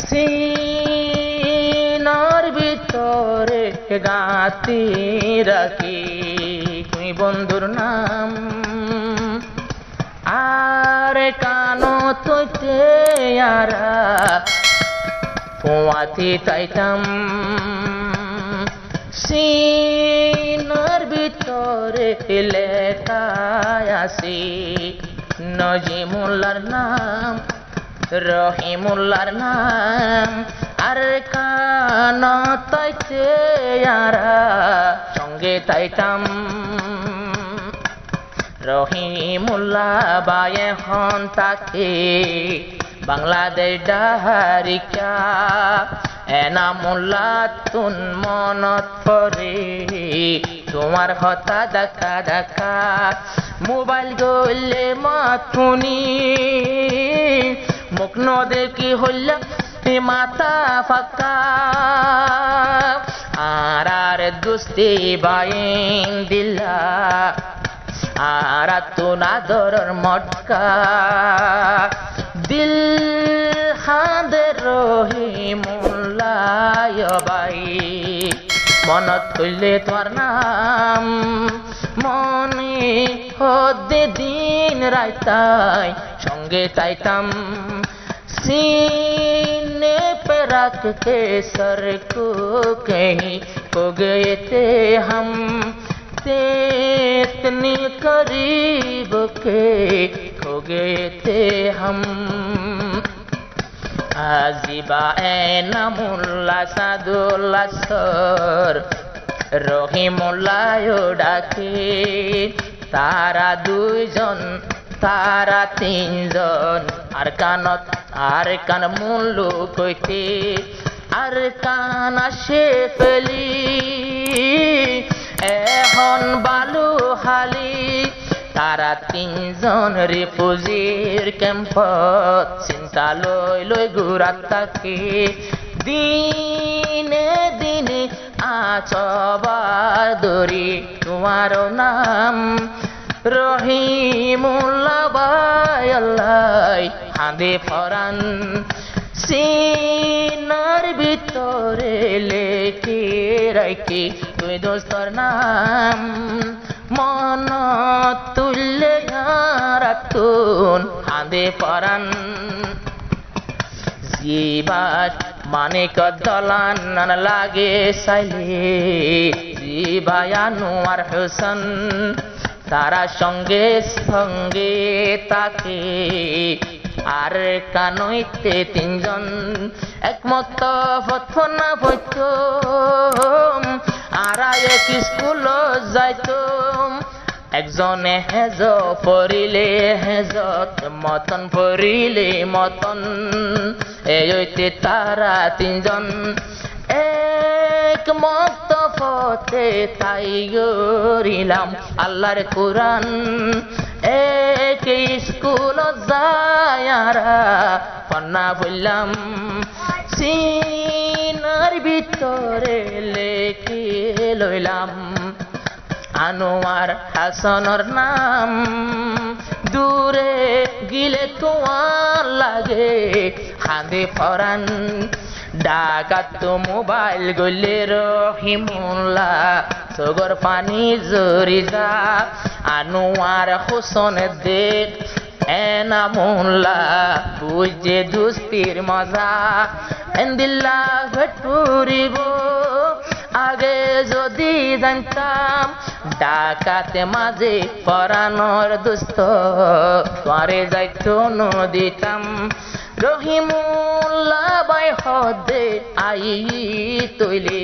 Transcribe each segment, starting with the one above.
সিনার ভিতরে গাতি রাখি তুই বন্ধুর নাম আর কানো তুইতে আরা পোয়াতি তাইতাম সিনার ভিতরে লেখা আসি নজিমুল্লার নাম রহিমুল্লার নাম আর কান তাইতে আরা সঙ্গে তাইতাম রহিমুল্লাহ বায়ে হন তাকে বাংলাদেশ ডাহারিকা এনামুল্লাহ তুন মনত পরে তোমার হতা দেখা দেখা মোবাইল গলে মাথুনি মুখ ন দেখি হইলা মাথা ফাঁকা আর দুস্তি বাইন দিলা আর তুনা দরর মটকা দিল হাঁদে রহিমুল্লাহ বাই মনত তুললে তোমার নাম মনে হদে দিন রাইতাই সঙ্গে চাইতাম सीने पे रख के सर को कहीं खो गए थे हम इतने करीब के खो गए थे हम आजिबा एनामुल्ला सादुल्ला सर রহিমুল্লাহ ডাকে তারা দুইজন তারা তিনজন আর কান মুল্লু কইতে আর কান আসে ফেলি এখন বালু হালি তারা তিনজন রিফিউজির ক্যাম্পত চিন্তা লই লই ঘুরাত থাকে দিনে দিনে আচবাদরি তোমার নাম রহিমুল্লাহ বাই আল্লাহ হাঁদে ফরান সিনার ভিতরে লেখে রাখি তুই দোস্তর নাম মন তুললে রাতুন হাঁদে ফরান জীবাস মানিক দলান লাগে সাইলে জীবায়ানুয়ার হোসেন তারা সঙ্গে সঙ্গে তাকে আর কানইতে তিনজন একমত ফতনা পড়তম আর এক স্কুল যাইতম একজনে হেজ পড়িলে হেজত মতন পড়িলে মতন এইতে তারা তিনজন এক মত পথে তাই গরিলাম আল্লাহর কোরআন এক স্কুল যায়ারা পন্না বললাম সিনার ভিতরে লেখে লইলাম আনোয়ার হাসানর নাম দূরে গিলে তোমার লাগে হাঁদে ফরান ডাকাত মোবাইল গলে রহিমুল্লাহ সগর পানি জরি যা আনোয়ার হোসেন দেখ এনামুল্লাহ বুঝে দুস্তির মজা এন্দিল্লাহ ভেটপুরিব আগে যদি জানতাম ডাকাতে মাঝে পরানোর দুস্থ তোরে যাইতো নদিতাম রহিমুল্লাহ বাই হদে আই তৈলে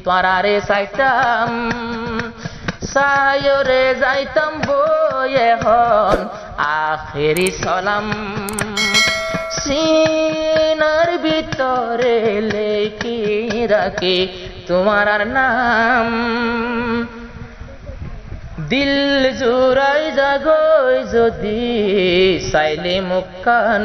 তোরারে চাইতাম সায়রে যাইতাম বয়ে হন আখেরি সালাম সিনার ভিতরে লেখি রাখি তোমার নাম দিল জুড়াই জাগই যদি সাইলে মুখান